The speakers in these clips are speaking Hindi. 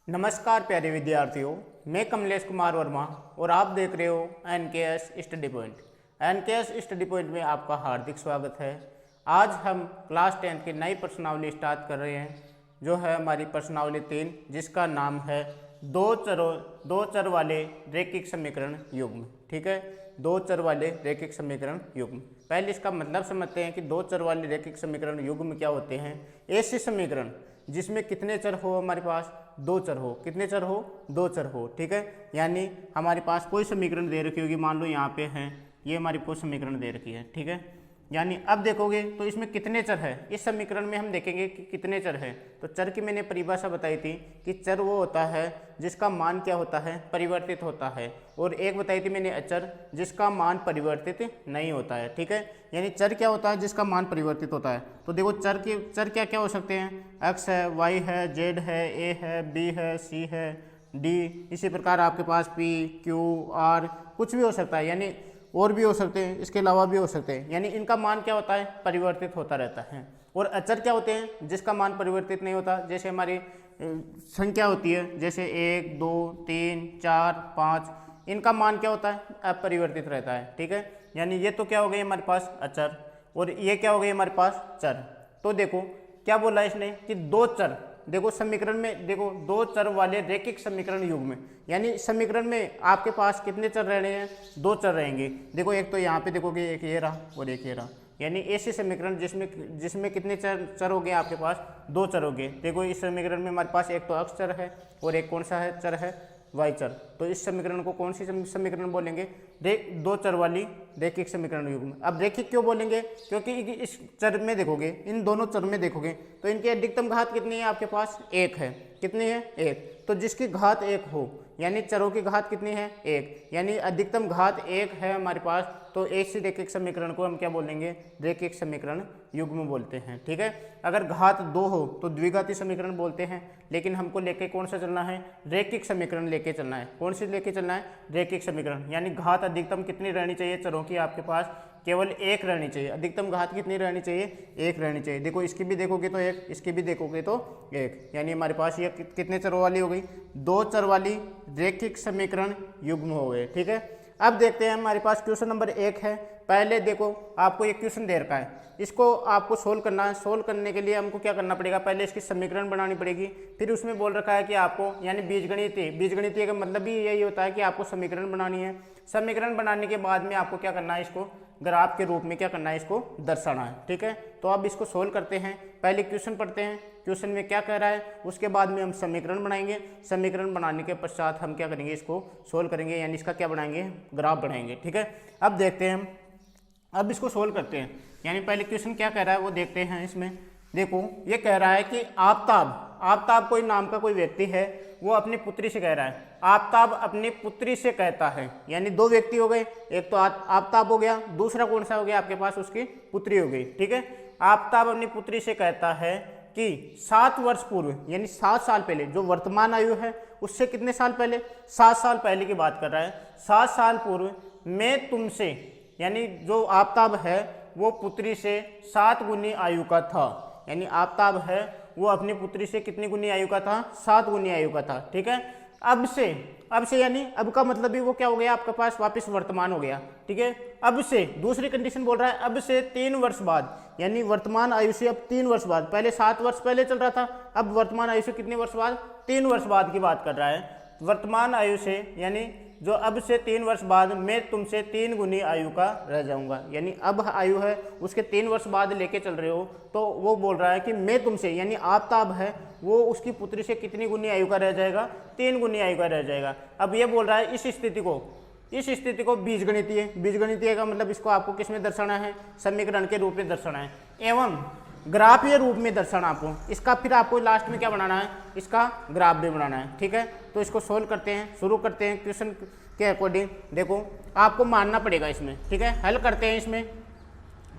नमस्कार प्यारे विद्यार्थियों, मैं कमलेश कुमार वर्मा और आप देख रहे हो NKS study point. NKS study point में आपका हार्दिक स्वागत है। आज हम क्लास 10 की नई प्रश्नावली स्टार्ट कर रहे हैं, जो है हमारी प्रश्नावली 3, जिसका नाम है दो चर वाले रैखिक समीकरण युग्म। ठीक है, दो चर वाले रैखिक समीकरण युग्म। पहले इसका मतलब समझते हैं कि दो चर वाले रैखिक समीकरण युग्म क्या होते हैं। ऐसे समीकरण जिसमें कितने चर हो, हमारे पास दो चर हो। कितने चर हो? दो चर हो। ठीक है, यानी हमारे पास कोई समीकरण दे रखी होगी, मान लो यहाँ पे है, ये हमारी कोई समीकरण दे रखी है। ठीक है, यानी अब देखोगे तो इसमें कितने चर है। इस समीकरण में हम देखेंगे कि कितने चर है। तो चर की मैंने परिभाषा बताई थी कि चर वो होता है जिसका मान क्या होता है, परिवर्तित होता है। और एक बताई थी मैंने अचर, जिसका मान परिवर्तित नहीं होता है। ठीक है, यानी चर क्या होता है, जिसका मान परिवर्तित होता है। तो देखो चर क्या क्या हो सकते हैं, एक्स है, वाई है, जेड है, ए है, बी है, सी है, डी। इसी प्रकार आपके पास पी, क्यू, आर कुछ भी हो सकता है, यानी और भी हो सकते हैं, इसके अलावा भी हो सकते हैं। यानी इनका मान क्या होता है, परिवर्तित होता रहता है। और अचर क्या होते हैं, जिसका मान परिवर्तित नहीं होता। जैसे हमारी संख्या होती है, जैसे 1, 2, 3, 4, 5, इनका मान क्या होता है, अपरिवर्तित रहता है। ठीक है, यानी ये तो क्या हो गई हमारे पास अचर, और ये क्या हो गई हमारे पास चर। तो देखो क्या बोला इसने कि दो चर, देखो समीकरण में देखो दो चर वाले रैखिक समीकरण युग्म, यानी समीकरण में आपके पास कितने चर रह रहे हैं, दो चर रहेंगे। देखो एक तो यहाँ पे देखोगे, एक ये रहा और एक ये रहा, यानी ऐसे समीकरण जिसमें कितने चर हो गए आपके पास, दो चर हो गए। देखो इस समीकरण में हमारे पास एक तो अक्ष चर है और एक कौन सा है, चर है वाई चर। तो इस समीकरण को कौन सी समीकरण बोलेंगे, दो चर वाली रैखिक समीकरण युग्म। अब रैखिक क्यों बोलेंगे, क्योंकि इस चर में देखोगे, इन दोनों चर में देखोगे तो इनकी अधिकतम घात कितनी है आपके पास, एक है। कितनी है, एक। तो जिसकी घात एक हो, यानी चरों की घात कितनी है, एक, यानी अधिकतम घात एक है हमारे पास। तो ऐसे रैखिक समीकरण को हम क्या बोलेंगे, रैखिक समीकरण युग्म बोलते हैं। ठीक है, अगर घात दो हो तो द्विघाती समीकरण बोलते हैं, लेकिन हमको लेके कौन सा चलना है, रैखिक समीकरण लेके चलना है। कौन सी लेके चलना है, रैखिक समीकरण। यानी घात अधिकतम कितनी रहनी चाहिए चरों की, आपके पास केवल एक रहनी चाहिए। अधिकतम घात कितनी रहनी चाहिए, एक रहनी चाहिए। देखो इसकी भी देखोगे तो एक, इसकी भी देखोगे तो एक, यानी हमारे पास ये कितने चरों वाली हो गई, दो चर वाली रैखिक समीकरण युग्म हो गए। ठीक है, अब देखते हैं हमारे पास क्वेश्चन नंबर 1 है। पहले देखो आपको एक क्वेश्चन दे रखा है, इसको आपको सोल्व करना है। सोल्व करने के लिए हमको क्या करना पड़ेगा, पहले इसकी समीकरण बनानी पड़ेगी। फिर उसमें बोल रखा है कि आपको, यानी बीजगणितीय, बीजगणितीय का मतलब भी यही होता है कि आपको समीकरण बनानी है। समीकरण बनाने के बाद में आपको क्या करना है, इसको ग्राफ के रूप में क्या करना है, इसको दर्शाना है। ठीक है, तो अब इसको सोल्व करते हैं। पहले क्वेश्चन पढ़ते हैं, क्वेश्चन में क्या कह रहा है, उसके बाद में हम समीकरण बनाएंगे। समीकरण बनाने के पश्चात हम क्या करेंगे, इसको सोल्व करेंगे, यानी इसका क्या बनाएंगे, ग्राफ बनाएंगे। ठीक है, अब देखते हैं हम, अब इसको सोल्व करते हैं। यानी पहले क्वेश्चन क्या कह रहा है वो देखते हैं। इसमें देखो ये कह रहा है कि आफताब कोई नाम का कोई व्यक्ति है, वो अपनी पुत्री से कह रहा है, आफताब अपनी पुत्री से कहता है। यानी दो व्यक्ति हो गए, एक तो आफताब हो गया, दूसरा कौन सा हो गया आपके पास, उसकी पुत्री हो गई। ठीक है, आफताब अपनी पुत्री से कहता है कि 7 वर्ष पूर्व, यानी 7 साल पहले, जो वर्तमान आयु है उससे कितने साल पहले, 7 साल पहले की बात कर रहा है। 7 साल पूर्व मैं तुमसे, यानी जो आफताब है वो पुत्री से 7 गुनी आयु का था। यानी आफताब है वो अपनी पुत्री से कितनी गुनी आयु का था, 7 गुनी आयु का था। ठीक है, अब से यानी अब का मतलब भी वो क्या हो गया आपके पास, वापस वर्तमान हो गया। ठीक है, अब से दूसरी कंडीशन बोल रहा है, अब से 3 वर्ष बाद, यानी वर्तमान आयु से अब 3 वर्ष बाद, पहले 7 वर्ष पहले चल रहा था, अब वर्तमान आयु से कितने वर्ष बाद, 3 वर्ष बाद की बात कर रहा है। वर्तमान आयु से, यानी जो अब से 3 वर्ष बाद मैं तुमसे 3 गुनी आयु का रह जाऊंगा। यानी अब आयु है उसके 3 वर्ष बाद लेके चल रहे हो, तो वो बोल रहा है कि मैं तुमसे, यानी आफताब है वो उसकी पुत्री से कितनी गुनी आयु का रह जाएगा, 3 गुनी आयु का रह जाएगा। अब ये बोल रहा है इस स्थिति को बीजगणितीय का मतलब इसको आपको किस में दर्शाना है, समीकरण के रूप में दर्शाना है, एवं ग्राफीय रूप में दर्शाना आपको। इसका फिर आपको लास्ट में क्या बनाना है, इसका ग्राफ भी बनाना है। ठीक है, तो इसको सोल्व करते हैं, शुरू करते हैं क्वेश्चन के अकॉर्डिंग। देखो आपको मानना पड़ेगा इसमें। ठीक है, हल करते हैं, इसमें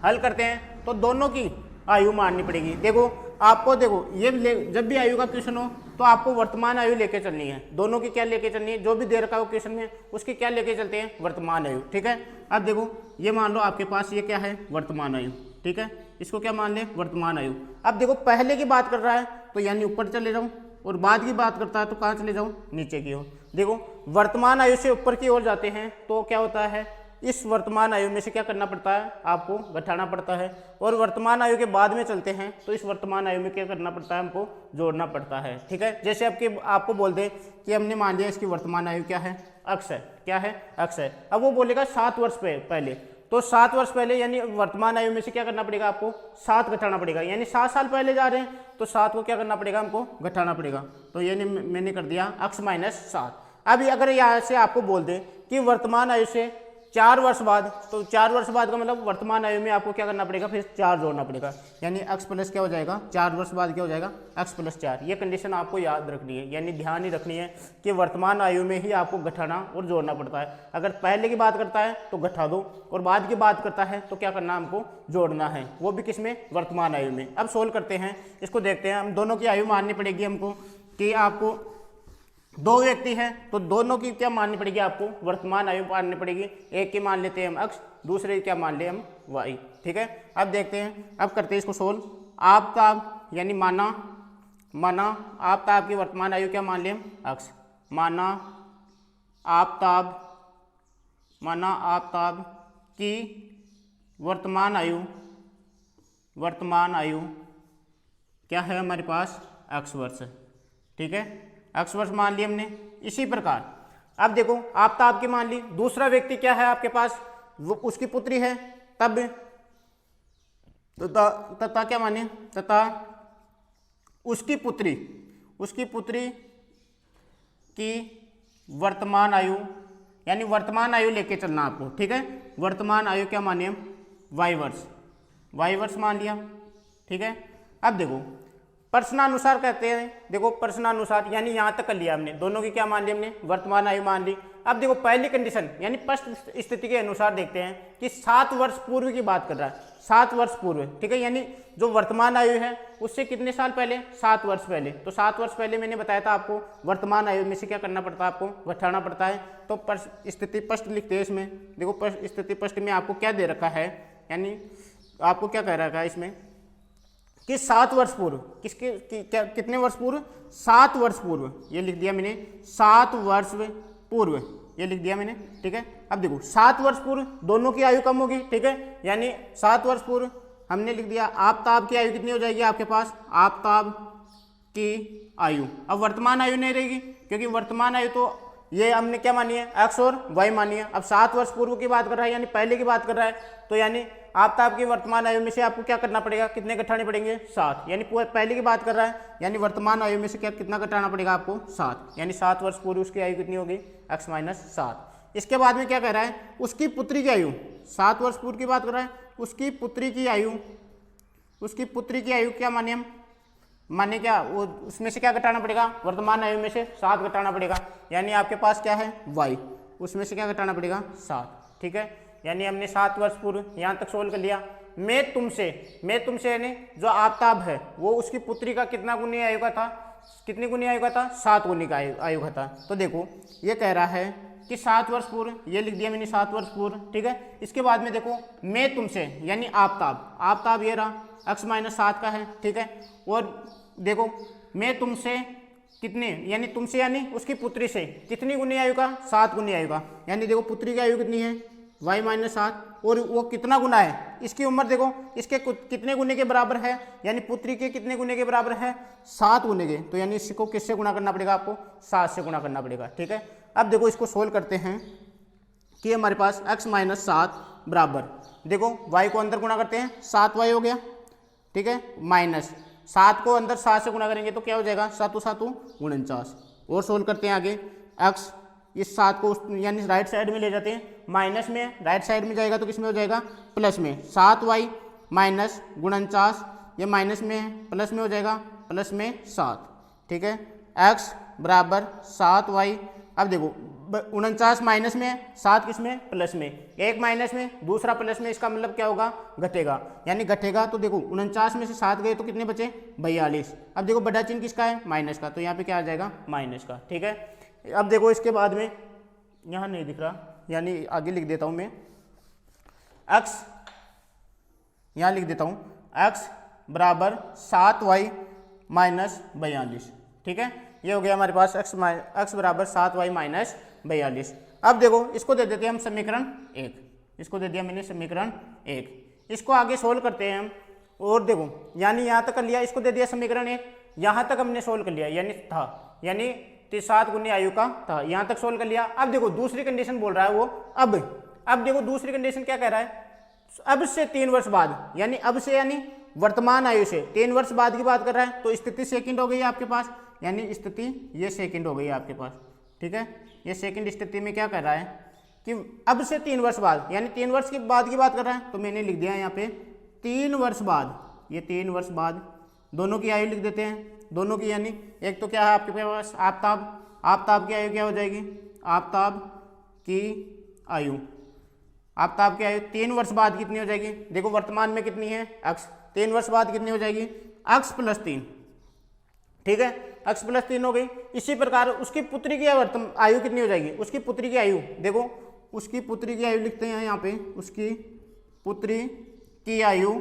हल करते हैं तो दोनों की आयु माननी पड़ेगी। देखो आपको, देखो ये जब भी आयु का क्वेश्चन हो तो आपको वर्तमान आयु लेके चलनी है। दोनों की क्या लेके चलनी है, जो भी दे रखा हो क्वेश्चन में उसकी क्या लेके चलते हैं, वर्तमान आयु। ठीक है, अब देखो ये मान लो आपके पास ये क्या है, वर्तमान आयु। ठीक है, इसको क्या मान लें, वर्तमान आयु। अब देखो पहले की बात कर रहा है तो यानी ऊपर चले जाऊं, और बाद की बात करता है तो कहाँ चले जाऊँ, नीचे की ओर। देखो वर्तमान आयु से ऊपर की ओर जाते हैं तो क्या होता है, इस वर्तमान आयु में से क्या करना पड़ता है, आपको घटाना पड़ता है। और वर्तमान आयु के बाद में चलते हैं तो इस वर्तमान आयु में क्या करना पड़ता है, हमको जोड़ना पड़ता है। ठीक है, जैसे आपको बोल दे कि हमने मान लिया इसकी वर्तमान आयु क्या है, x है, क्या है, x है। अब वो बोलेगा 7 वर्ष पहले, तो 7 वर्ष पहले यानी वर्तमान आयु में से क्या करना पड़ेगा, आपको 7 घटाना पड़ेगा। यानी 7 साल पहले जा रहे हैं तो 7 को क्या करना पड़ेगा, हमको घटाना पड़ेगा। तो यानी मैंने कर दिया x माइनस 7। अभी अगर यहाँ से आपको बोल दे कि वर्तमान आयु से 4 वर्ष बाद, तो 4 वर्ष बाद का मतलब वर्तमान आयु में आपको क्या करना पड़ेगा, फिर 4 जोड़ना पड़ेगा। यानी x प्लस क्या हो जाएगा, 4 वर्ष बाद क्या हो जाएगा, x प्लस 4। ये कंडीशन आपको याद रखनी है, यानी ध्यान ही रखनी है कि वर्तमान आयु में ही आपको घटाना और जोड़ना पड़ता है। अगर पहले की बात करता है तो घटा दो, और बाद की बात करता है तो क्या करना, हमको जोड़ना है, वो भी किसमें, वर्तमान आयु में। अब सोल्व करते हैं, इसको देखते हैं। हम दोनों की आयु माननी पड़ेगी हमको, कि आपको 2 व्यक्ति हैं तो दोनों की क्या माननी पड़ेगी, आपको वर्तमान आयु माननी पड़ेगी। एक की मान लेते हैं हम x, दूसरे की क्या मान ले हम y। ठीक है, अब देखते हैं, अब करते हैं इसको सोल्व। आपताब यानी माना आपताब की वर्तमान आयु क्या मान ले हम, x। माना आपताब की वर्तमान आयु क्या है हमारे पास, x वर्ष। ठीक है, x वर्ष मान लिया हमने। इसी प्रकार अब देखो आपताब की मान ली, दूसरा व्यक्ति क्या है आपके पास, वो उसकी पुत्री है, तब तथा क्या माने, तथा उसकी पुत्री की वर्तमान आयु, यानी वर्तमान आयु लेके चलना आपको। ठीक है, वर्तमान आयु क्या माने हम, y वर्ष मान लिया। ठीक है, अब देखो प्रश्नानुसार कहते हैं, देखो प्रश्नानुसार यानी यहाँ तक कर लिया हमने, दोनों की क्या मान ली हमने, वर्तमान आयु मान ली। अब देखो पहली कंडीशन यानी फर्स्ट स्थिति के अनुसार देखते हैं कि 7 वर्ष पूर्व की बात कर रहा है, 7 वर्ष पूर्व। ठीक है, यानी जो वर्तमान आयु है उससे कितने साल पहले, 7 वर्ष पहले। तो 7 वर्ष पहले मैंने बताया था आपको वर्तमान आयु में से क्या करना पड़ता है, आपको घटाना पड़ता है। तो स्थिति फर्स्ट लिखते हैं इसमें। देखो स्थिति फर्स्ट में आपको क्या दे रखा है, यानी आपको क्या कह रखा है इसमें कि 7 वर्ष पूर्व, कितने वर्ष पूर्व, 7 वर्ष पूर्व। ये लिख दिया मैंने, 7 वर्ष पूर्व ये लिख दिया मैंने। ठीक है, अब देखो 7 वर्ष पूर्व दोनों की आयु कम होगी। ठीक है, यानी 7 वर्ष पूर्व हमने लिख दिया। आपताब की आयु कितनी हो जाएगी आपके पास, आपताब की आयु। अब वर्तमान आयु नहीं रहेगी, क्योंकि वर्तमान आयु तो ये हमने क्या मानी है, x और y मानी है। अब 7 वर्ष पूर्व की बात कर रहा है, यानी पहले की बात कर रहा है, तो यानी आपताब की वर्तमान आयु में से आपको क्या करना पड़ेगा, कितने घटाने पड़ेंगे, 7। यानी पहले की बात कर रहा है, यानी वर्तमान आयु में से क्या कितना घटाना पड़ेगा आपको, 7। यानी 7 वर्ष पूर्व उसकी आयु कितनी होगी, x माइनस 7। इसके बाद में क्या कह रहा है, उसकी पुत्री की आयु, 7 वर्ष पूर्व की बात कर रहा है, उसकी पुत्री की आयु क्या माने हम, माने क्या, वो उसमें से क्या घटाना पड़ेगा, वर्तमान आयु में से 7 घटाना पड़ेगा। यानी आपके पास क्या है, y, उसमें से क्या घटाना पड़ेगा, 7। ठीक है, यानी हमने 7 वर्ष पूर्व यहाँ तक सोल्व कर लिया। मैं तुमसे यानी जो आपताब है वो उसकी पुत्री का कितना गुनी आयु का था, कितनी गुनी आयु का था, 7 गुनी का आयु का था। तो देखो ये कह रहा है कि 7 वर्ष पूर्व, ये लिख दिया मैंने 7 वर्ष पूर्व। ठीक है, इसके बाद में देखो मैं तुमसे यानी आपताब ये रहा, x माइनस 7 का है। ठीक है, और देखो मैं तुमसे कितने, यानी तुमसे यानी उसकी पुत्री से कितनी गुनी आयु का, 7 गुनी आयु का। यानी देखो पुत्री की आयु कितनी है, y माइनस 7, और वो कितना गुना है, इसकी उम्र देखो इसके कितने गुने के बराबर है, यानी पुत्री के कितने गुने के बराबर है, 7 गुने के। तो यानी इसको किससे गुना करना पड़ेगा, आपको 7 से गुना करना पड़ेगा। ठीक है, अब देखो इसको सोल्व करते हैं कि हमारे पास x माइनस 7 बराबर, देखो y को अंदर गुना करते हैं, 7y हो गया। ठीक है, माइनस 7 को अंदर 7 से गुना करेंगे तो क्या हो जाएगा, 7 7 49। और सोल्व करते हैं आगे, x इस 7 को यानी राइट साइड में ले जाते हैं, माइनस में राइट साइड में जाएगा तो किस में हो जाएगा, प्लस में। 7y माइनस 49, ये माइनस में है, प्लस में हो जाएगा, प्लस में 7। ठीक है, x बराबर 7y। अब देखो 49 माइनस में है, 7 किस में, प्लस में। एक माइनस में दूसरा प्लस में, इसका मतलब क्या होगा, घटेगा। यानी घटेगा तो देखो 49 में से 7 गए तो कितने बचे, 42। अब देखो बड़ा चिन्ह किसका है, माइनस का, तो यहाँ पे क्या आ जाएगा, माइनस का। ठीक है, अब देखो इसके बाद में यहाँ नहीं दिख रहा, यानी आगे लिख देता हूँ मैं, x यहाँ लिख देता हूँ, x बराबर 7y माइनस 42। ठीक है, ये हो गया हमारे पास x बराबर 7y माइनस 42। अब देखो इसको दे देते हैं हम समीकरण 1, इसको दे दिया मैंने समीकरण 1। इसको आगे सोल्व करते हैं हम, और देखो यानी यहाँ तक कर लिया, इसको दे दिया समीकरण 1, यहाँ तक हमने सोल्व कर लिया यानी 7 गुनी आयु का था, यहाँ तक सोल्व कर लिया। अब देखो दूसरी कंडीशन बोल रहा है वो अब देखो दूसरी कंडीशन क्या कह रहा है, अब से 3 वर्ष बाद, यानी अब से यानी वर्तमान आयु से 3 वर्ष बाद की बात कर रहा है। तो स्थिति सेकंड हो गई है आपके पास, यानी स्थिति ये सेकंड हो गई है आपके पास, ठीक है। ये सेकंड स्थिति में क्या कर रहा है कि अब से 3 वर्ष बाद, यानी 3 वर्ष के बाद की बात कर रहा है। तो मैंने लिख दिया यहाँ पे 3 वर्ष बाद, ये 3 वर्ष बाद दोनों की आयु लिख देते हैं, दोनों की, यानी एक तो क्या है आपके पास आफताब की आयु क्या हो जाएगी, आफताब की आयु 3 वर्ष बाद कितनी हो जाएगी, देखो वर्तमान में कितनी है x, 3 वर्ष बाद कितनी हो जाएगी x + 3, ठीक है, x + 3 हो गई। इसी प्रकार उसकी पुत्री की आयु कितनी हो जाएगी, उसकी पुत्री की आयु, देखो उसकी पुत्री की आयु लिखते हैं यहाँ पे, उसकी पुत्री की आयु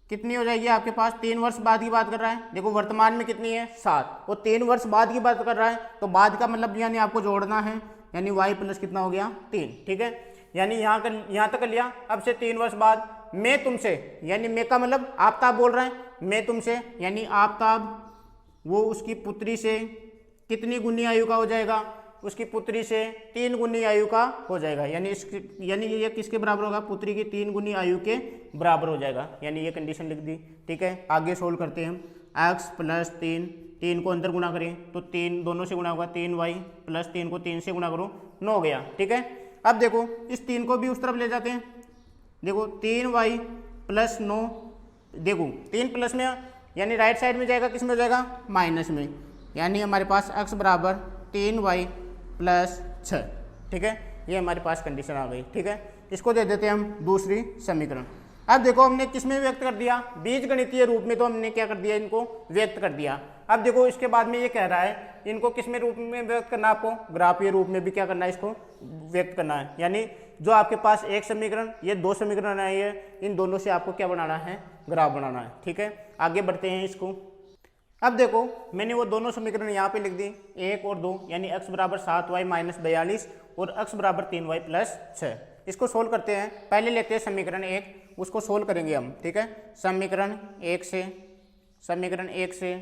कितनी हो जाएगी आपके पास, 3 वर्ष बाद की बात कर रहा है, देखो वर्तमान में कितनी है 7, वो 3 वर्ष बाद की बात कर रहा है, तो बाद का मतलब यानी आपको जोड़ना है, यानी y + कितना हो गया 3, ठीक है। यानी यहाँ तक कर लिया। अब से 3 वर्ष बाद मैं तुमसे, यानी मैं का मतलब आफताब बोल रहे हैं, मैं तुमसे, यानी आफताब वो उसकी पुत्री से कितनी गुनी आयु का हो जाएगा, उसकी पुत्री से 3 गुनी आयु का हो जाएगा, यानी ये किसके बराबर होगा, पुत्री की 3 गुनी आयु के बराबर हो जाएगा, यानी ये कंडीशन लिख दी, ठीक है। आगे सोल्व करते हैं हम, x + 3 को अंदर गुणा करें तो 3 दोनों से गुणा होगा, 3y + 3 को 3 से गुणा करो 9 हो गया, ठीक है। अब देखो इस 3 को भी उस तरफ ले जाते हैं, देखो 3y + 9, देखो 3 प्लस में यानी राइट साइड में जाएगा, किस में हो जाएगा माइनस में, यानी हमारे पास x बराबर 3y + 6, ठीक है। ये हमारे पास कंडीशन आ गई, ठीक है। इसको दे देते हैं हम दूसरी समीकरण। अब देखो हमने किस में व्यक्त कर दिया, बीजगणितीय रूप में, तो हमने क्या कर दिया, इनको व्यक्त कर दिया। अब देखो इसके बाद में ये कह रहा है इनको किस में रूप में व्यक्त करना, आपको ग्राफीय रूप में भी क्या करना है, इसको व्यक्त करना है, यानी जो आपके पास एक समीकरण, ये 2 समीकरण आई है, इन दोनों से आपको क्या बनाना है, ग्राफ बनाना है, ठीक है। आगे बढ़ते हैं इसको। अब देखो मैंने वो दोनों समीकरण यहाँ पे लिख दी, 1 और 2, यानी x बराबर 7y माइनस 42 और x बराबर 3y + 6। इसको सोल्व करते हैं, पहले लेते हैं समीकरण 1, उसको सोल्व करेंगे हम, ठीक है। समीकरण 1 से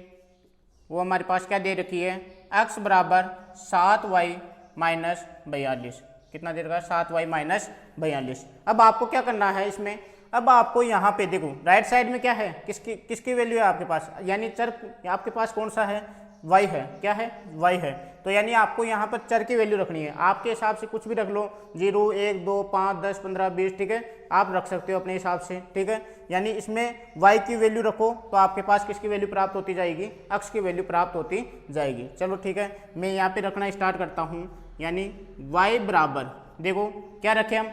वो हमारे पास क्या दे रखी है, x बराबर 7y माइनस 42, कितना दे रखा है 7y माइनस 42। अब आपको क्या करना है इसमें, अब आपको यहाँ पे देखो राइट साइड में क्या है, किसकी वैल्यू है आपके पास, यानी चर आपके पास कौन सा है, y है, क्या है y है, तो यानी आपको यहाँ पर चर की वैल्यू रखनी है, आपके हिसाब से कुछ भी रख लो, 0 1 2 5 10 15 20, ठीक है, आप रख सकते हो अपने हिसाब से, ठीक है। यानी इसमें y की वैल्यू रखो तो आपके पास किसकी वैल्यू प्राप्त होती जाएगी, x की वैल्यू प्राप्त होती जाएगी। चलो ठीक है, मैं यहाँ पे रखना स्टार्ट करता हूँ, यानी y बराबर, देखो क्या रखे हम,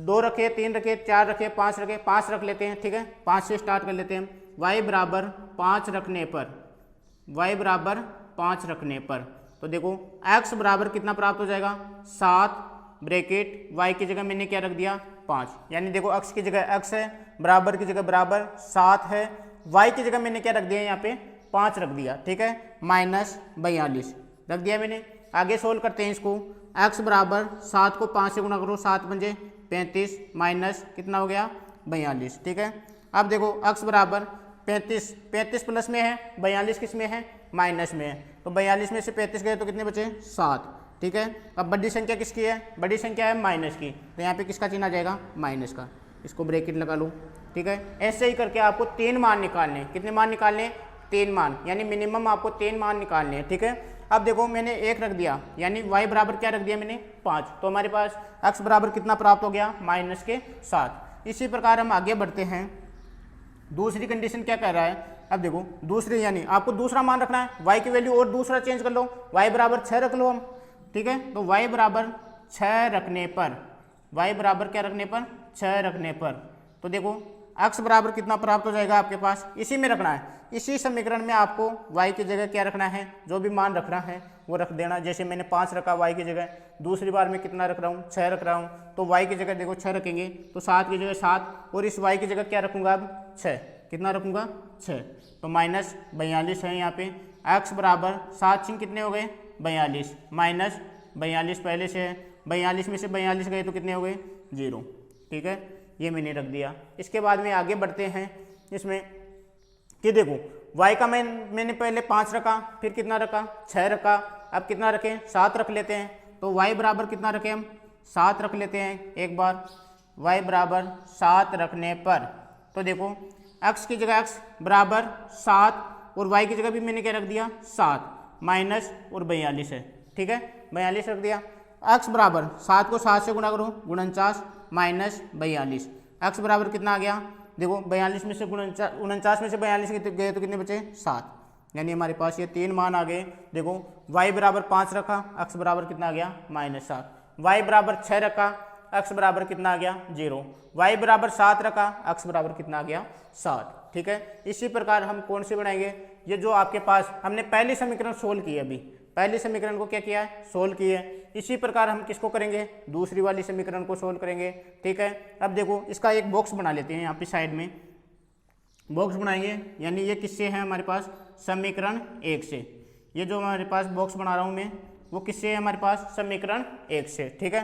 2 रखे, 3 रखे, 4 रखे, 5 रखे, 5 रख लेते हैं, ठीक है, 5 से स्टार्ट कर लेते हैं। y बराबर 5 रखने पर, तो देखो x बराबर कितना प्राप्त हो जाएगा, 7 ब्रैकेट y की जगह मैंने क्या रख दिया 5, यानी देखो x की जगह x है, बराबर की जगह बराबर 7 है, y की जगह मैंने क्या रख दिया यहाँ पे 5 रख दिया, ठीक है, माइनस 42 रख दिया मैंने। आगे सोल्व करते हैं इसको, x बराबर 7 को 5 से गुणा करो, 7 पंजे 35 माइनस कितना हो गया 42, ठीक है। अब देखो x बराबर 35 प्लस में है, 42 किस में है, माइनस में है, तो 42 में से 35 गए तो कितने बचे 7, ठीक है। अब बड़ी संख्या किसकी है, बड़ी संख्या है माइनस की, तो यहाँ पे किसका चिन्ह आ जाएगा, माइनस का, इसको ब्रैकेट लगा लो, ठीक है। ऐसे ही करके आपको 3 मान निकालने, कितने मान निकालने, 3 मान, यानी मिनिमम आपको 3 मान निकालने हैं, ठीक है। अब देखो मैंने 1 रख दिया, यानी y बराबर क्या रख दिया मैंने 5, तो हमारे पास x बराबर कितना प्राप्त हो गया, माइनस के 7। इसी प्रकार हम आगे बढ़ते हैं, दूसरी कंडीशन क्या कह रहा है, अब देखो दूसरी, यानी आपको दूसरा मान रखना है, y की वैल्यू और दूसरा चेंज कर लो, y बराबर 6 रख लो हम, ठीक है। तो y बराबर 6 रखने पर, y बराबर क्या रखने पर 6 रखने पर, तो देखो x बराबर कितना प्राप्त हो जाएगा आपके पास, इसी में रखना है, इसी समीकरण में आपको y की जगह क्या रखना है, जो भी मान रखना है वो रख देना। जैसे मैंने 5 रखा y की जगह, दूसरी बार मैं कितना रख रहा हूँ 6 रख रहा हूँ, तो y की जगह देखो 6 रखेंगे तो 7 की जगह 7, और इस y की जगह क्या रखूँगा अब 6, कितना रखूँगा 6, तो माइनस 42 है यहाँ पे। x बराबर 7 छिंग कितने हो गए 42, माइनस 42 पहले से है, 42 में से 42 गए तो कितने हो गए 0, ठीक है, ये मैंने रख दिया। इसके बाद में आगे बढ़ते हैं इसमें कि देखो y का मैंने पहले 5 रखा, फिर कितना रखा 6 रखा, अब कितना रखें 7 रख लेते हैं। तो y बराबर कितना रखें हम 7 रख लेते हैं एक बार। y बराबर 7 रखने पर तो देखो x की जगह x बराबर 7 और y की जगह भी मैंने क्या रख दिया 7, माइनस और 42 है, ठीक है, 42 रख दिया। x बराबर 7 को 7 से गुणा करो 49 माइनस 42, x बराबर कितना आ गया देखो 42 में से 49 में से 42 गए तो कितने बचे 7, यानी हमारे पास ये 3 मान आ गए। देखो y बराबर 5 रखा, x बराबर कितना आ गया -7, y बराबर 6 रखा, x बराबर कितना आ गया 0, y बराबर 7 रखा, x बराबर कितना आ गया 7, ठीक है। इसी प्रकार हम कौन से बनाएंगे, ये जो आपके पास हमने पहली समीकरण सोल्व की है, अभी पहली समीकरण को क्या किया है सोल्व किया है, इसी प्रकार हम किसको करेंगे दूसरी वाली समीकरण को सोल्व करेंगे, ठीक है। अब देखो इसका एक बॉक्स बना लेते हैं, यहाँ पे साइड में बॉक्स बनाएंगे, यानी ये किससे है हमारे पास समीकरण 1 से, ये जो हमारे पास बॉक्स बना रहा हूँ मैं वो किससे है हमारे पास समीकरण 1 से, ठीक है।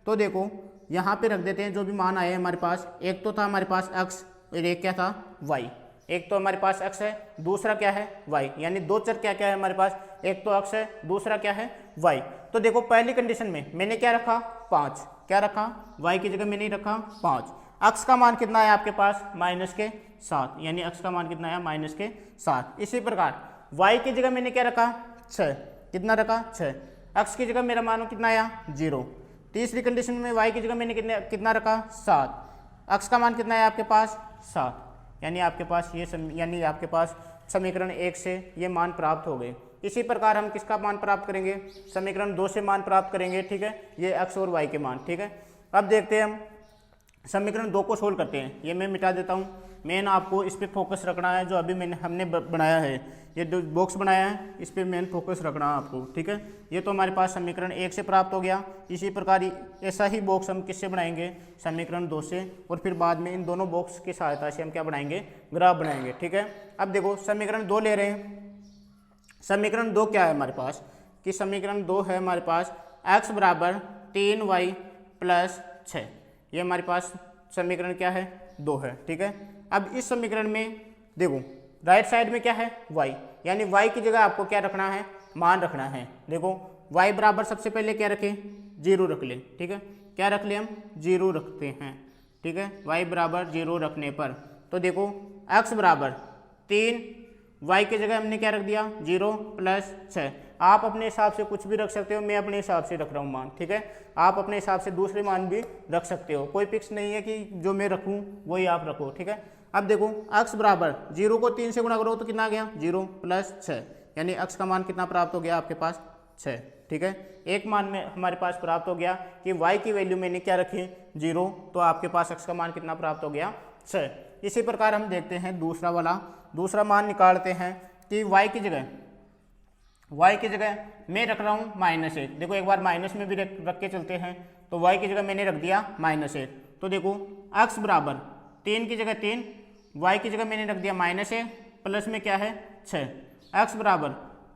तो देखो यहाँ पे रख देते हैं जो भी मान आए हमारे पास, एक तो था हमारे पास x और एक क्या था y, एक तो हमारे पास x है दूसरा क्या है y, यानी दो चर क्या क्या है हमारे पास, एक तो x है दूसरा क्या है y। तो देखो पहली कंडीशन में मैंने क्या रखा 5, क्या रखा y की जगह मैंने रखा 5, x का मान कितना है आपके पास -7, यानी x का मान कितना है -7। इसी प्रकार y की जगह मैंने क्या रखा 6, कितना रखा 6, x की जगह मेरा मान कितना आया 0। तीसरी कंडीशन में y की जगह मैंने कितना रखा 7, x का मान कितना है आपके पास 7, यानी आपके पास ये यानी आपके पास समीकरण 1 से ये मान प्राप्त हो गए। इसी प्रकार हम किसका मान प्राप्त करेंगे समीकरण 2 से मान प्राप्त करेंगे, ठीक है, ये x और y के मान, ठीक है। अब देखते हैं हम समीकरण 2 को सोल्व करते हैं, ये मैं मिटा देता हूँ, मेन आपको इस पर फोकस रखना है, जो अभी हमने बनाया है ये जो बॉक्स बनाया है इस पर मेन फोकस रखना है आपको, ठीक है। ये तो हमारे पास समीकरण 1 से प्राप्त हो गया। इसी प्रकार ऐसा ही बॉक्स हम किससे बनाएंगे समीकरण 2 से, और फिर बाद में इन दोनों बॉक्स की सहायता से हम क्या बनाएंगे ग्राफ बनाएंगे, ठीक है। अब देखो समीकरण 2 ले रहे हैं, समीकरण 2 क्या है हमारे पास कि समीकरण 2 है हमारे पास x बराबर 3y + 6, ये हमारे पास समीकरण क्या है 2 है, ठीक है। अब इस समीकरण में देखो राइट साइड में क्या है y, यानी y की जगह आपको क्या रखना है मान रखना है। देखो y बराबर सबसे पहले क्या रखें 0 रख ले, ठीक है, क्या रख ले हम 0 रखते हैं, ठीक है। y बराबर 0 रखने पर तो देखो x बराबर 3, y की जगह हमने क्या रख दिया 0 + 6, आप अपने हिसाब से कुछ भी रख सकते हो, मैं अपने हिसाब से रख रहा हूँ मान, ठीक है। आप अपने हिसाब से दूसरे मान भी रख सकते हो, कोई फिक्स नहीं है कि जो मैं रखूँ वही आप रखो, ठीक है। अब देखो x बराबर 0 को 3 से गुणा करो तो कितना आ गया 0 + 6, यानी x का मान कितना प्राप्त हो गया आपके पास 6, ठीक है। एक मान में हमारे पास प्राप्त हो गया कि y की वैल्यू मैंने क्या रखी 0, तो आपके पास x का मान कितना प्राप्त हो गया 6। इसी प्रकार हम देखते हैं दूसरा मान निकालते हैं कि y की जगह मैं रख रहा हूँ -1, देखो एक बार माइनस में भी रख के चलते हैं, तो y की जगह मैंने रख दिया -1, तो देखो x बराबर 3 की जगह 3, y की जगह मैंने रख दिया -1 प्लस में क्या है 6, x बराबर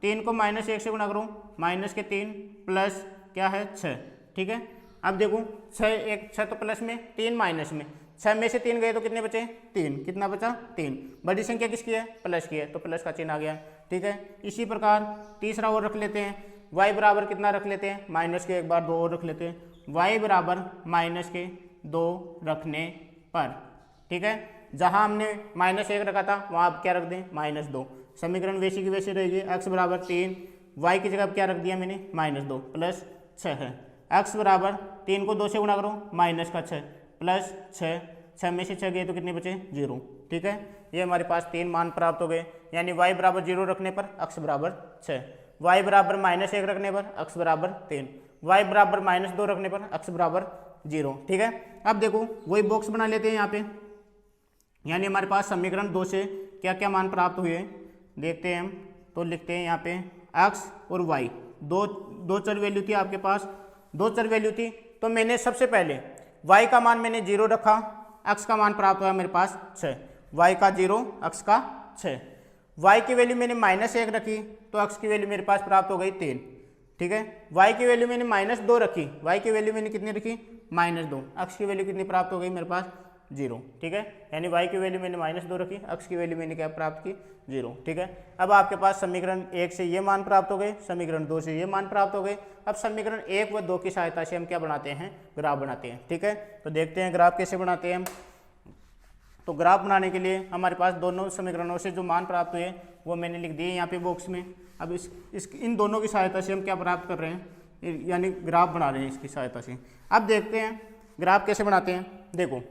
3 को -1 से गुणा करो -3 प्लस क्या है 6, ठीक है। अब देखो 6 तो प्लस में 3 माइनस में, 6 में से 3 गए तो कितने बचे 3, कितना बचा 3, बड़ी संख्या किसकी है प्लस की है, तो प्लस का चिन्ह आ गया, ठीक है। इसी प्रकार तीसरा और रख लेते हैं, y बराबर कितना रख लेते हैं माइनस के एक बार 2 और रख लेते हैं, y बराबर -2 रखने पर, ठीक है, जहां हमने -1 रखा था वहां आप क्या रख दें -2, समीकरण वैसी की वैसी रहेगी। x बराबर 3, y की जगह क्या रख दिया मैंने -2 प्लस 6 है, x बराबर 3 को 2 से गुणा करो -6 प्लस 6 में से 6 गए तो कितने बचे 0, ठीक है। ये हमारे पास 3 मान प्राप्त हो गए, यानी y बराबर 0 रखने पर x बराबर 6, y बराबर -1 रखने पर x बराबर 3, y बराबर -2 रखने पर x बराबर 0, ठीक है। अब देखो वही बॉक्स बना लेते हैं यहाँ पे, यानी हमारे पास समीकरण 2 से क्या क्या मान प्राप्त हुए देखते हैं हम, तो लिखते हैं यहाँ पे x और y, दो चर वैल्यू थी आपके पास, 2 चर वैल्यू थी, तो मैंने सबसे पहले y का मान मैंने 0 रखा, x का मान प्राप्त हुआ मेरे पास 6, y का 0, अक्ष का 6। y की वैल्यू मैंने -1 रखी तो अक्ष की वैल्यू मेरे पास प्राप्त हो गई 3, ठीक है। y की वैल्यू मैंने -2 रखी, y की वैल्यू मैंने कितनी रखी -2, अक्ष की वैल्यू कितनी प्राप्त हो गई मेरे पास 0, ठीक है। यानी y की वैल्यू मैंने -2 रखी, अक्ष की वैल्यू मैंने क्या प्राप्त की 0, ठीक है। अब आपके पास समीकरण 1 से ये मान प्राप्त हो गए, समीकरण 2 से ये मान प्राप्त हो गए। अब समीकरण 1 व 2 की सहायता से हम क्या बनाते हैं, ग्राफ बनाते हैं, ठीक है। तो देखते हैं ग्राफ कैसे बनाते हैं हम। तो ग्राफ बनाने के लिए हमारे पास दोनों समीकरणों से जो मान प्राप्त हुए वो मैंने लिख दिए यहाँ पे बॉक्स में। अब इन दोनों की सहायता से हम क्या प्राप्त कर रहे हैं, यानी ग्राफ बना रहे हैं इसकी सहायता से। अब देखते हैं ग्राफ कैसे बनाते हैं। देखो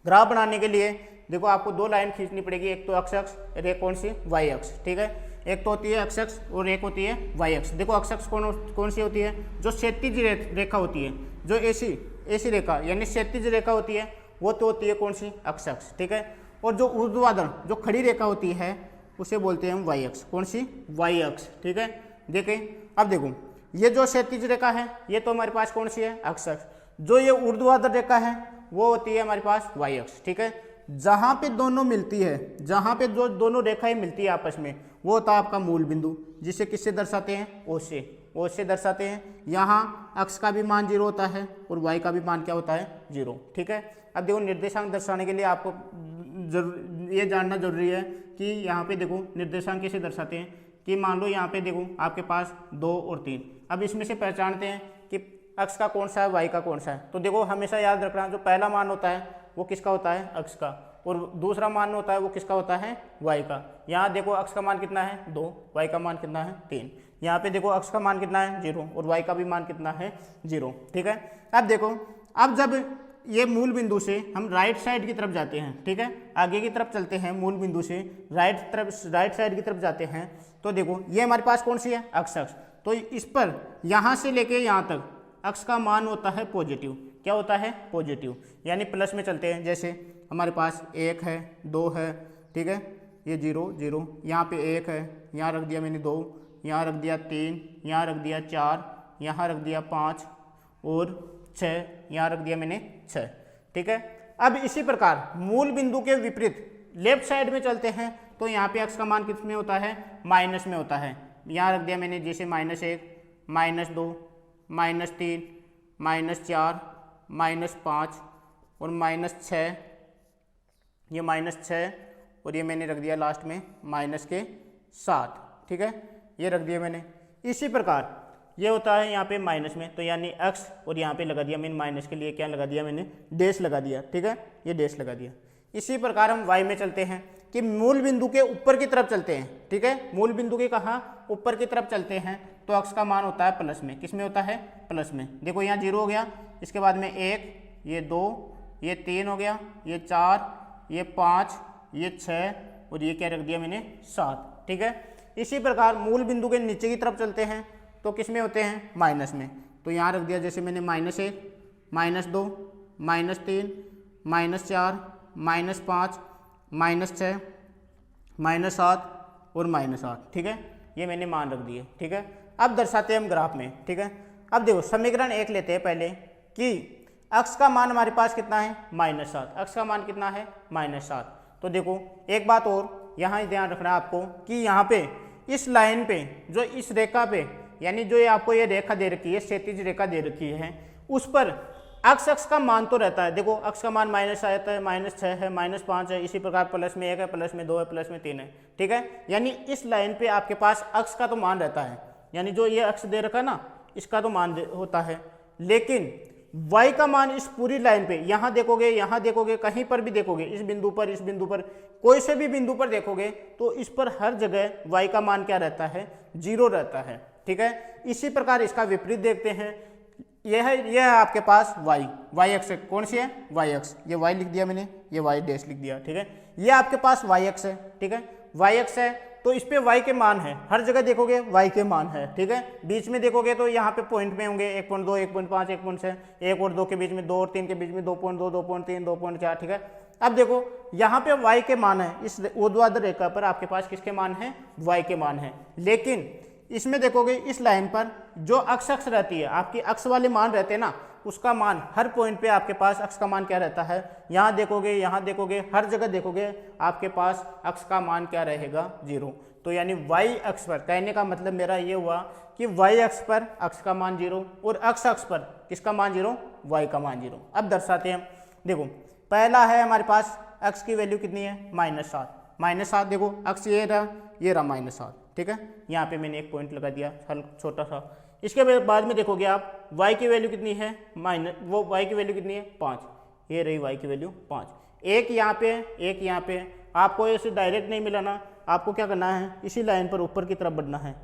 ग्राफ बनाने के लिए देखो आपको 2 लाइन खींचनी पड़ेगी, एक तो एक्स अक्ष और एक कौन सी वाई अक्ष, ठीक है। एक तो होती है एक्स अक्ष और एक होती है वाई अक्ष। देखो एक्स अक्ष कौन सी होती है, जो क्षैतिज रेखा होती है, जो ऐसी रेखा यानी क्षैतिज रेखा होती है वो तो होती है कौन सी, एक्स अक्ष, ठीक है। और जो ऊर्ध्वाधर जो खड़ी रेखा होती है उसे बोलते हैं हम वाई अक्ष, कौन सी, वाई अक्ष, ठीक है। देखें अब देखो ये जो क्षैतिज रेखा है ये तो हमारे पास कौन सी है, एक्स अक्ष। जो ये ऊर्ध्वाधर रेखा है वो होती है हमारे पास वाई अक्ष, ठीक है। जहाँ पे दोनों मिलती है, जहाँ पे जो दोनों रेखाएं मिलती है आपस में, वो होता है आपका मूल बिंदु, जिसे किससे दर्शाते हैं, ओ से दर्शाते हैं। यहाँ अक्ष का भी मान 0 होता है और वाई का भी मान क्या होता है, 0, ठीक है। अब देखो निर्देशांक दर्शाने के लिए आपको ये जानना जरूरी है कि यहाँ पे देखो निर्देशांक कैसे दर्शाते हैं, कि मान लो यहाँ पे देखो आपके पास 2 और 3। अब इसमें से पहचानते हैं कि अक्ष का कौन सा है, वाई का कौन सा है। तो देखो हमेशा याद रखना, जो पहला मान होता है वो किसका होता है, अक्ष का, और दूसरा मान होता है वो किसका होता है, वाई का। यहाँ देखो अक्ष का मान कितना है 2, वाई का मान कितना है 3। यहाँ पे देखो अक्ष का मान कितना है 0 और वाई का भी मान कितना है 0, ठीक है। अब देखो अब जब ये मूल बिंदु से हम राइट साइड की तरफ जाते हैं, ठीक है, आगे की तरफ चलते हैं, मूल बिंदु से राइट साइड की तरफ जाते हैं, तो देखो ये हमारे पास कौन सी है, अक्ष। तो इस पर यहाँ से लेके यहाँ तक अक्ष का मान होता है पॉजिटिव। क्या होता है, पॉजिटिव, यानी प्लस में चलते हैं। जैसे हमारे पास 1 है, 2 है, ठीक है, ये 0 0, यहाँ पे 1 है, यहाँ रख दिया मैंने 2, यहाँ रख दिया 3, यहाँ रख दिया 4, यहाँ रख दिया 5 और 6, यहाँ रख दिया मैंने 6, ठीक है। अब इसी प्रकार मूल बिंदु के विपरीत लेफ्ट साइड में चलते हैं तो यहाँ पे अक्ष का मान किस में होता है, माइनस में होता है। यहाँ रख दिया मैंने जैसे -1, -2, -3, -4, -5 और -6, ये -6 और ये मैंने रख दिया लास्ट में -7, ठीक है, ये रख दिया मैंने। इसी प्रकार ये होता है यहाँ पे माइनस में, तो यानी अक्ष और यहाँ पे लगा दिया मैंने माइनस के लिए क्या लगा दिया मैंने, डैश लगा दिया, ठीक है, ये डैश लगा दिया। इसी प्रकार हम वाई में चलते हैं कि मूल बिंदु के ऊपर की तरफ चलते हैं, ठीक है, मूल बिंदु के कहाँ, ऊपर की तरफ चलते हैं, तो अक्ष का मान होता है प्लस में। किस में होता है, प्लस में। देखो यहाँ 0 हो गया, इसके बाद में 1, ये 2, ये 3 हो गया, ये 4, ये 5, ये 6 और ये क्या रख दिया मैंने 7, ठीक है। इसी प्रकार मूल बिंदु के नीचे की तरफ चलते हैं तो किस में होते हैं, माइनस में। तो यहाँ रख दिया जैसे मैंने -1, -2, -3, -4, -5, -6, -7 और -8, ठीक है, ये मैंने मान रख दिए, ठीक है। अब दर्शाते हैं हम ग्राफ में, ठीक है। अब देखो समीकरण 1 लेते हैं पहले कि अक्ष का मान हमारे पास कितना है, -7, अक्ष का मान कितना है, -7। तो देखो एक बात और यहाँ ध्यान रखना आपको कि यहाँ पे इस लाइन पे, जो इस रेखा पे, यानी जो ये आपको ये रेखा दे रखी है, क्षैतिज रेखा दे रखी है, उस पर अक्ष का मान तो रहता है। देखो अक्ष का मान -7 है, -6 है, -5 है, इसी प्रकार प्लस में 1 है, प्लस में 2 है, प्लस में 3 है, ठीक है। यानी इस लाइन पे आपके पास अक्ष का तो मान रहता है, यानी जो ये अक्ष दे रखा ना, इसका तो मान होता है। लेकिन y का मान इस पूरी लाइन पे, यहाँ देखोगे, कहीं पर भी देखोगे, इस बिंदु पर, कोई से भी बिंदु पर देखोगे तो इस पर हर जगह y का मान क्या रहता है, 0 रहता है, ठीक है। इसी प्रकार इसका विपरीत देखते हैं, यह है आपके पास y अक्ष कौन सी है, y अक्ष, ये y लिख दिया मैंने, ये y डैश लिख दिया, ठीक है। ये आपके पास y अक्ष है, ठीक है, y अक्ष है, तो इस पे y के मान है, हर जगह देखोगे y के मान है, ठीक है। बीच में देखोगे तो यहाँ पे पॉइंट में होंगे 1.2, 1.5, 1.6, 1 और 2 के बीच में, 2 और 3 के बीच में 2.2, 2.3, 2.4, ठीक है। अब देखो यहाँ पे y के मान है, इस ऊर्ध्वाधर रेखा पर आपके पास किसके मान है, y के मान है। लेकिन इसमें देखोगे इस लाइन पर जो अक्ष रहती है, आपकी अक्ष वाले मान रहते हैं ना, उसका मान हर पॉइंट पे आपके पास अक्स का मान क्या रहता है, यहाँ देखोगे, हर जगह देखोगे आपके पास अक्स का मान क्या रहेगा, 0। तो यानी वाई अक्स पर, कहने का मतलब मेरा ये हुआ कि वाई अक्स पर अक्स का मान 0 और अक्स अक्स पर किसका मान 0, वाई का मान 0। अब दर्शाते हैं, देखो पहला है हमारे पास अक्स की वैल्यू कितनी है, -7। देखो अक्स ये रहा -7, ठीक है। यहाँ पे मैंने एक पॉइंट लगा दिया छोटा सा। इसके बाद में देखोगे आप y की वैल्यू कितनी है, y की वैल्यू कितनी है, 5। ये रही y की वैल्यू 5। एक यहाँ पे आपको ऐसे डायरेक्ट नहीं मिलाना, आपको क्या करना है, इसी लाइन पर ऊपर की तरफ बढ़ना है,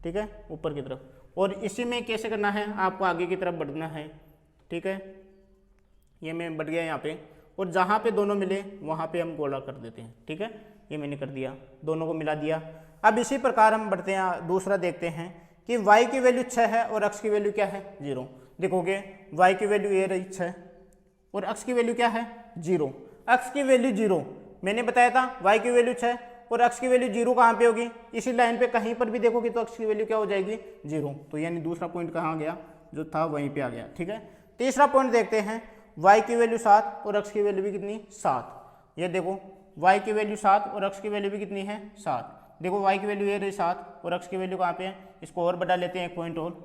ठीक है, ऊपर की तरफ। और इसी में कैसे करना है, आपको आगे की तरफ बढ़ना है, ठीक है। ये मैं बढ़ गया यहाँ पे, और जहाँ पे दोनों मिले वहाँ पे हम गोला कर देते हैं, ठीक है। ये मैंने कर दिया, दोनों को मिला दिया। अब इसी प्रकार हम बढ़ते हैं, दूसरा देखते हैं कि y की वैल्यू 6 है और x की वैल्यू क्या है, 0। देखोगे y की वैल्यू ये रही 6 और x की वैल्यू क्या है, 0। x की वैल्यू 0, मैंने बताया था y की वैल्यू 6 और x की वैल्यू 0 कहाँ पे होगी, इसी लाइन पे कहीं पर भी देखोगे तो x की वैल्यू क्या हो जाएगी, 0। तो यानी दूसरा पॉइंट कहाँ गया, जो था वहीं पे आ गया, ठीक है। तीसरा पॉइंट देखते हैं, y की वैल्यू 7 और x की वैल्यू भी कितनी, 7। ये देखो y की वैल्यू 7 और x की वैल्यू भी कितनी है, 7। देखो y की वैल्यू ये रही 7 और x की वैल्यू कहाँ पे है, इसको और बढ़ा लेते हैं एक पॉइंट और,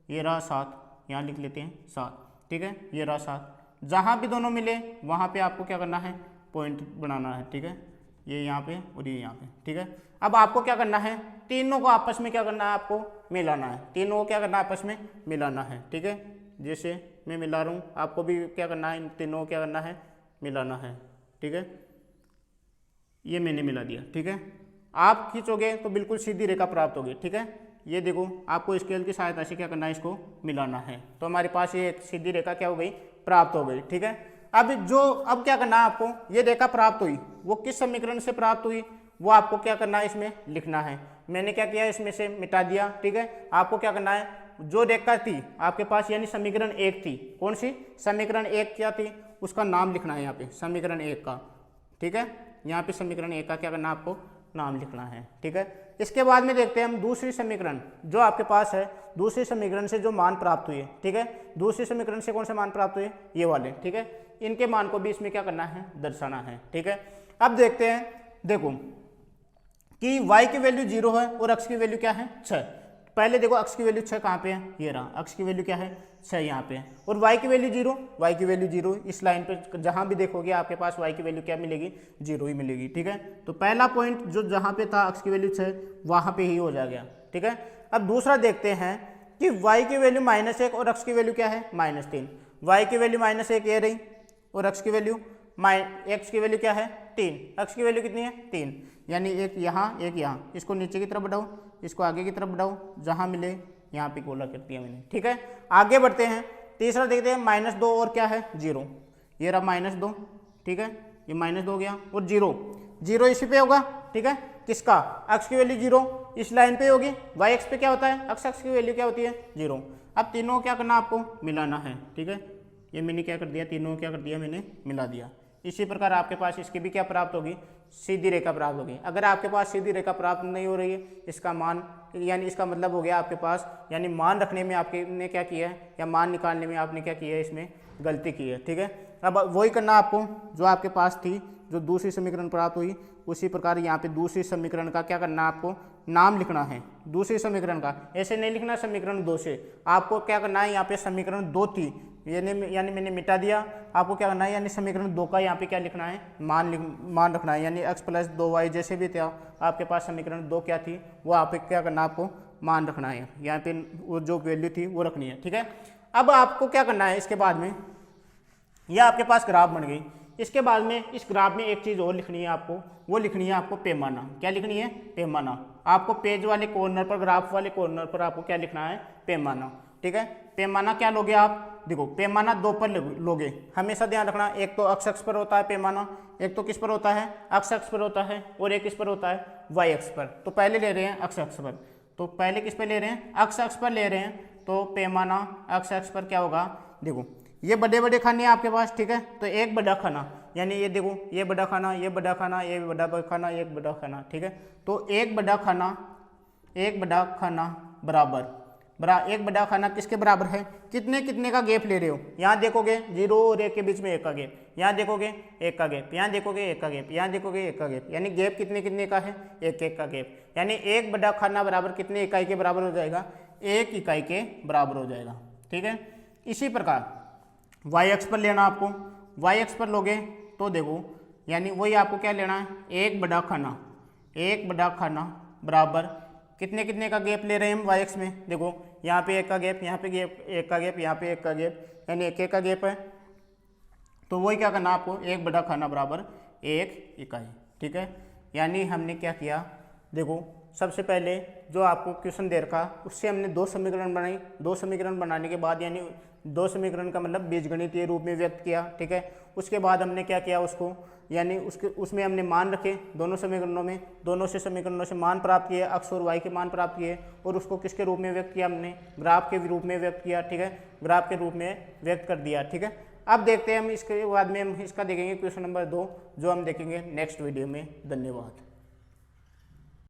ये रहा 7, यहाँ लिख लेते हैं 7, ठीक है। ये रहा 7, जहाँ भी दोनों मिले वहाँ पे आपको क्या करना है, पॉइंट बनाना है, ठीक है। ये यहाँ पे और ये यहाँ पे, ठीक है। अब आपको क्या करना है, तीनों को आपस में क्या करना है, आपको मिलाना है, तीनों को क्या करना है, आपस में मिलाना है, ठीक है। जैसे मैं मिला रहा हूँ, आपको भी क्या करना है, इन तीनों को क्या करना है, मिलाना है, ठीक है। ये मैंने मिला दिया, ठीक है। आप खींचोगे तो बिल्कुल सीधी रेखा प्राप्त होगी, ठीक है। ये देखो आपको स्केल की सहायता से क्या करना है, इसको मिलाना है, तो हमारे पास ये एक सीधी रेखा क्या हो गई, प्राप्त हो गई, ठीक है। अब क्या करना है आपको, ये रेखा प्राप्त हुई, वो किस समीकरण से प्राप्त हुई, वो आपको क्या करना है, इसमें लिखना है। मैंने क्या किया, इसमें से मिटा दिया, ठीक है। आपको क्या करना है, जो रेखा थी आपके पास यानी समीकरण 1 थी, कौन सी, समीकरण 1 क्या थी, उसका नाम लिखना है यहाँ पे, समीकरण 1 का, ठीक है। यहाँ पे समीकरण 1 का क्या करना है, आपको नाम लिखना है, ठीक है। इसके बाद में देखते हैं हम दूसरी समीकरण जो आपके पास है, दूसरी समीकरण से जो मान प्राप्त हुए, ठीक है। दूसरी समीकरण से कौन से मान प्राप्त हुए, ये वाले, ठीक है। इनके मान को भी इसमें क्या करना है, दर्शाना है, ठीक है। अब देखते हैं, देखो कि y की वैल्यू 0 है और x की वैल्यू क्या है, 6। पहले देखो x की वैल्यू 6 कहाँ पे है, ये रहा, x की वैल्यू क्या है, 6 यहाँ पे है। और y की वैल्यू 0, y की वैल्यू 0, इस लाइन पे जहाँ भी देखोगे आपके पास y की वैल्यू क्या मिलेगी, 0 ही मिलेगी, ठीक है। तो पहला पॉइंट जो जहाँ पे था x की वैल्यू 6, वहाँ पे ही हो जाएगा, ठीक है। अब दूसरा देखते हैं कि y की वैल्यू -1 और x की वैल्यू क्या है, -3। y की वैल्यू -1 ये रही और x की वैल्यू क्या है, 3। x की वैल्यू कितनी है, 3, यानी एक यहाँ, इसको नीचे की तरफ बढ़ाओ, इसको आगे की तरफ बढ़ाओ, जहाँ मिले यहाँ पे गोला कर दिया मैंने, ठीक है। आगे बढ़ते हैं, तीसरा देखते हैं, -2 और क्या है, 0। ये रहा -2, ठीक है, ये -2 हो गया और 0 इसी पे होगा, ठीक है। किसका, x की वैल्यू 0 इस लाइन पे होगी, y एक्स पे क्या होता है, x की वैल्यू क्या होती है, 0। अब तीनों क्या करना, आपको मिलाना है, ठीक है। ये मैंने क्या कर दिया, तीनों को क्या कर दिया, मैंने मिला दिया। इसी प्रकार आपके पास इसकी भी क्या प्राप्त होगी, सीधी रेखा प्राप्त होगी। अगर आपके पास सीधी रेखा प्राप्त नहीं हो रही है, इसका मान यानी इसका मतलब हो गया आपके पास, यानी मान रखने में आपने क्या किया है, या मान निकालने में आपने क्या किया है, इसमें गलती की है, ठीक है। अब वही करना आपको जो आपके पास थी, जो दूसरी समीकरण प्राप्त हुई, उसी प्रकार यहाँ पे दूसरी समीकरण का क्या करना है, आपको नाम लिखना है दूसरी समीकरण का। ऐसे नहीं लिखना समीकरण 2 से, आपको क्या करना है, यहाँ पे समीकरण 2 थी, यानी मैंने मिटा दिया। आपको क्या करना है, यानी समीकरण 2 का यहाँ पे क्या लिखना है, मान रखना है, यानी x + 2y जैसे भी था आपके पास समीकरण 2 क्या थी, वो आप क्या करना है, आपको मान रखना है, यहाँ पे वो जो वैल्यू थी वो रखनी है, ठीक है। अब आपको क्या करना है, इसके बाद में यह आपके पास ग्राफ बन गई। इसके बाद में इस ग्राफ में एक चीज़ और लिखनी है आपको, वो लिखनी है आपको पैमाना। क्या लिखनी है, पैमाना। आपको पेज वाले कॉर्नर पर, ग्राफ वाले कॉर्नर पर आपको क्या लिखना है, पैमाना, ठीक है। पैमाना क्या लोगे आप, देखो पैमाना 2 पर लोगे, हमेशा ध्यान रखना। एक तो अक्ष पर होता है पैमाना, एक तो किस पर होता है, अक्ष पर होता है, और एक किस पर होता है, y अक्ष पर। तो पहले ले रहे हैं अक्ष पर, तो पहले किस पर ले रहे हैं, अक्ष पर ले रहे हैं, तो पैमाना अक्ष पर क्या होगा, देखो ये बड़े बड़े खाने हैं आपके पास, ठीक है। तो एक बड़ा खाना, यानी ये देखो ये बड़ा खाना, ये बड़ा खाना, ये बड़ा खाना, एक बड़ा खाना, ठीक है। तो एक बड़ा खाना बराबर एक बड़ा खाना किसके बराबर है, कितने कितने का गैप ले रहे हो, यहाँ देखोगे 0 और 1 के बीच में 1 का गैप, यहाँ देखोगे 1 का गैप, यहाँ देखोगे 1 का गैप, यहाँ देखोगे 1 का गैप, यानी गैप कितने कितने का है, 1 का गैप, यानी एक बड़ा खाना बराबर कितने इकाई के बराबर हो जाएगा, 1 इकाई के बराबर हो जाएगा। ठीक है, इसी प्रकार वाई एक्स पर लेना आपको, वाई एक्स पर लोगे तो देखो यानी वही आपको क्या लेना है, एक बड़ा खाना बराबर कितने कितने का गैप ले रहे हैं हम वाई एक्स में, देखो यहाँ पे 1 का गैप, यहाँ पे गैप 1 का गैप, यहाँ पे 1 का गैप, यानी 1 का गैप है। तो वही क्या करना आपको, एक बड़ा खाना बराबर 1 इकाई। ठीक है, यानी हमने क्या किया, देखो सबसे पहले जो आपको क्वेश्चन दे रखा उससे हमने 2 समीकरण बनाई, 2 समीकरण बनाने के बाद यानी 2 समीकरण का मतलब बीजगणितीय रूप में व्यक्त किया। ठीक है, उसके बाद हमने क्या किया उसको, यानी उसमें हमने मान रखे दोनों समीकरणों में, दोनों से समीकरणों से मान प्राप्त किए, एक्स और वाई के मान प्राप्त किए, और उसको किसके रूप में व्यक्त किया, हमने ग्राफ के रूप में व्यक्त किया। ठीक है, ग्राफ के रूप में व्यक्त कर दिया। ठीक है, अब देखते हैं हम इसके बाद में हम इसका देखेंगे क्वेश्चन नंबर 2, जो हम देखेंगे नेक्स्ट वीडियो में। धन्यवाद।